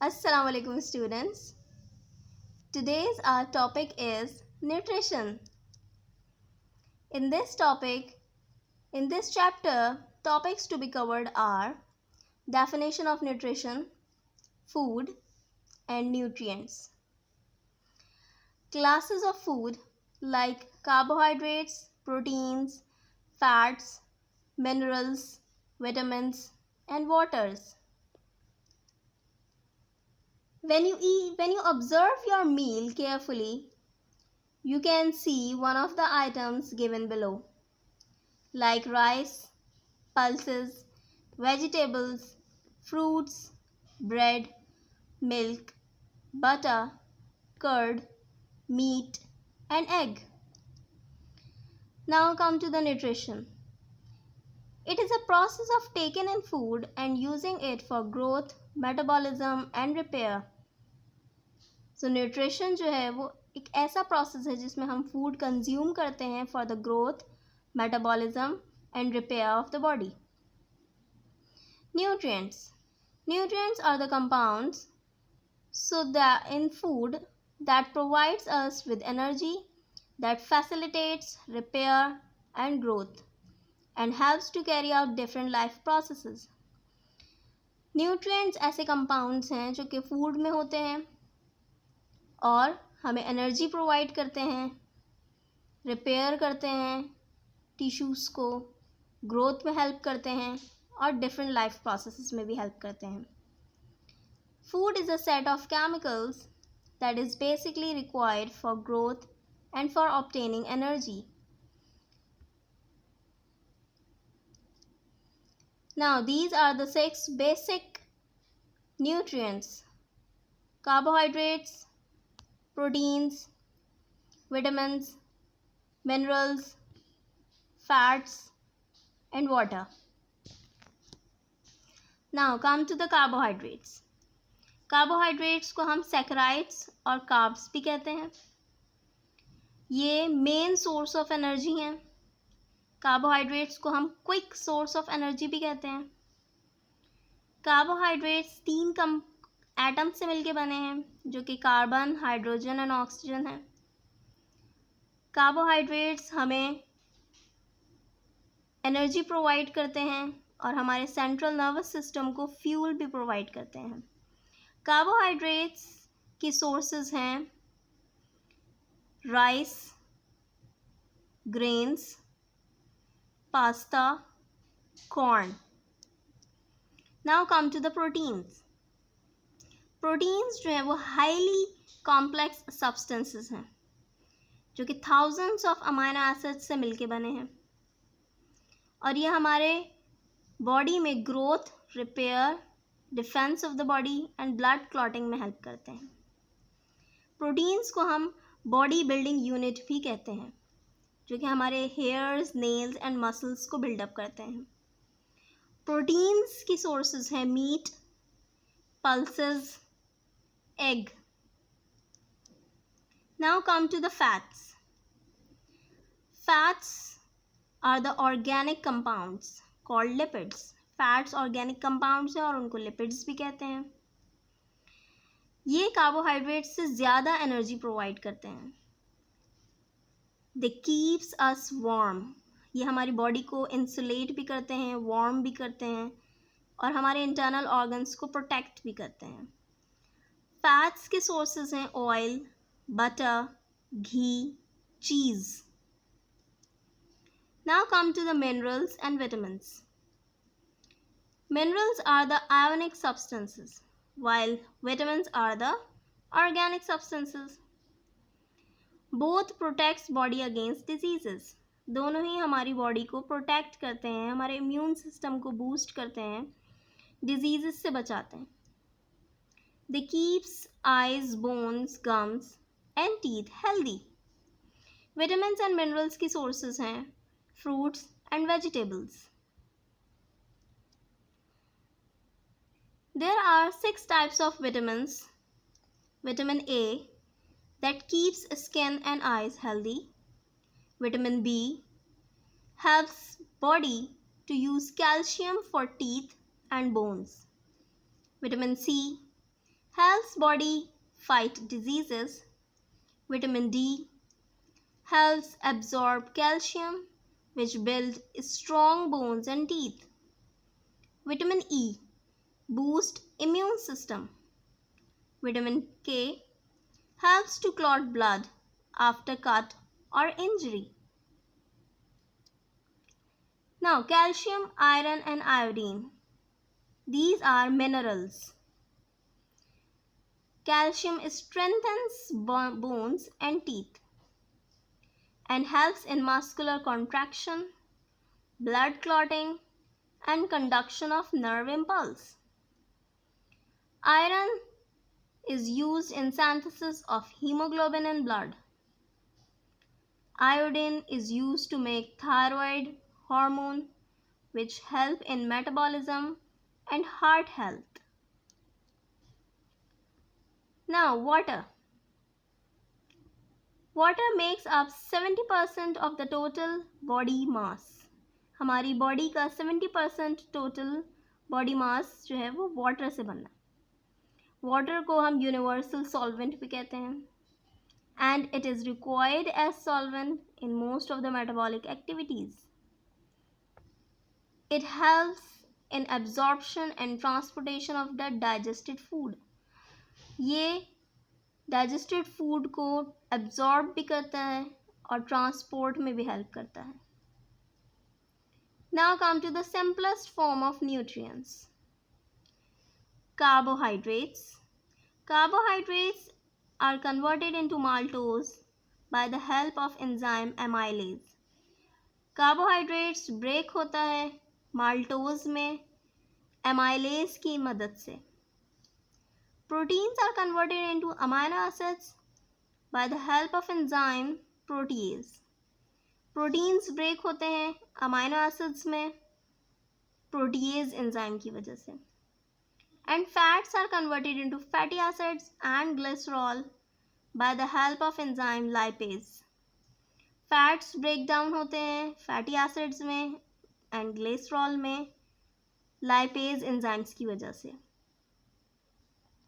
Assalamu alaikum students. Today's our topic is nutrition. In this chapter, topics to be covered are definition of nutrition, food and nutrients. Classes of food like carbohydrates, proteins, fats, minerals, vitamins and waters. When you observe your meal carefully, you can see one of the items given below, like rice, pulses, vegetables, fruits, bread, milk, butter, curd, meat, and egg. Now come to the nutrition. It is a process of taking in food and using it for growth, metabolism and repair. So nutrition जो है वो एक ऐसा process है जिसमें हम food consume करते हैं for the growth, metabolism and repair of the body. Nutrients are the compounds so that in food that provides us with energy, that facilitates repair and growth and helps to carry out different life processes. Nutrients ऐसे compounds हैं जो कि food में होते हैं और हमें energy provide करते हैं, रिपेयर करते हैं टिश्यूज़ को, ग्रोथ में हेल्प करते हैं और डिफरेंट लाइफ प्रोसेसेस में भी हेल्प करते हैं. Food is a set of chemicals that is basically required for growth and for obtaining energy. Now these are the 6 basic nutrients: carbohydrates, proteins, vitamins, minerals, fats and water. Now come to the carbohydrates. Carbohydrates को हम saccharides और carbs भी कहते हैं. ये main source of energy हैं. Carbohydrates को हम क्विक सोर्स ऑफ एनर्जी भी कहते हैं. कार्बोहाइड्रेट्स 3 एटम से मिलके बने हैं जो कि कार्बन, हाइड्रोजन एंड ऑक्सीजन है. कार्बोहाइड्रेट्स हमें एनर्जी प्रोवाइड करते हैं और हमारे सेंट्रल नर्वस सिस्टम को फ्यूल भी प्रोवाइड करते हैं. कार्बोहाइड्रेट्स की सोर्सेज हैं rice, grains, pasta, corn. Now come to the proteins. Proteins जो हैं वो हाईली कॉम्प्लेक्स सब्सटेंसेस हैं जो कि थाउजेंड्स ऑफ अमाइनो एसिड्स से मिलके बने हैं और ये हमारे बॉडी में growth, repair, defence of the body and blood clotting में हेल्प करते हैं. प्रोटीन्स को हम बॉडी बिल्डिंग यूनिट भी कहते हैं जो कि हमारे हेयर्स, नेल्स एंड मसल्स को बिल्डअप करते हैं. प्रोटीन्स की सोर्सेज हैं meat, pulses, egg. Now come to the fats. Fats are the organic compounds called lipids. Fats organic compounds हैं और उनको lipids भी कहते हैं. ये कार्बोहाइड्रेट्स से ज़्यादा एनर्जी प्रोवाइड करते हैं. They keeps us warm. ये हमारी बॉडी को इंसुलेट भी करते हैं, वार्म भी करते हैं और हमारे इंटरनल ऑर्गन्स को प्रोटेक्ट भी करते हैं. फैट्स के सोर्सेज हैं oil, butter, ghee, cheese. Now come to the minerals and vitamins. Minerals are the ionic substances while vitamins are the organic substances. Both protects body against diseases. दोनों ही हमारी body को protect करते हैं, हमारे इम्यून सिस्टम को boost करते हैं, disease से बचाते हैं. They keeps eyes, bones, gums and teeth healthy. Vitamins and minerals की sources हैं fruits and vegetables. There are 6 types of vitamins. Vitamin A that keeps skin and eyes healthy. Vitamin B helps body to use calcium for teeth and bones. Vitamin C helps body fight diseases. Vitamin D helps absorb calcium, which build strong bones and teeth. Vitamin E boosts immune system. Vitamin K helps to clot blood after cut or injury. Now, calcium, iron and iodine. These are minerals. Calcium strengthens bones and teeth and helps in muscular contraction, blood clotting, and conduction of nerve impulse. Iron is used in synthesis of hemoglobin in blood. Iodine is used to make thyroid hormone, which help in metabolism and heart health. Now, water. Water makes up 70% of the total body mass. हमारी body का 70% total body mass जो है वो water से बनना है. Water को हम यूनिवर्सल सॉल्वेंट भी कहते हैं. And it is required as solvent in most of the metabolic activities. It helps in absorption and transportation of the digested food. ये digested food को absorb भी करता है और transport में भी help करता है. Now come to the simplest form of nutrients. Carbohydrates. Carbohydrates are converted into maltose by the help of enzyme amylase. Carbohydrates break होता है maltose में amylase की मदद से. Proteins are converted into amino acids by the help of enzyme protease. Proteins break होते हैं amino acids में protease enzyme की वजह से. And fats are converted into fatty acids and glycerol by the help of enzyme lipase. Fats break down होते हैं fatty acids में and glycerol में lipase enzymes की वजह से.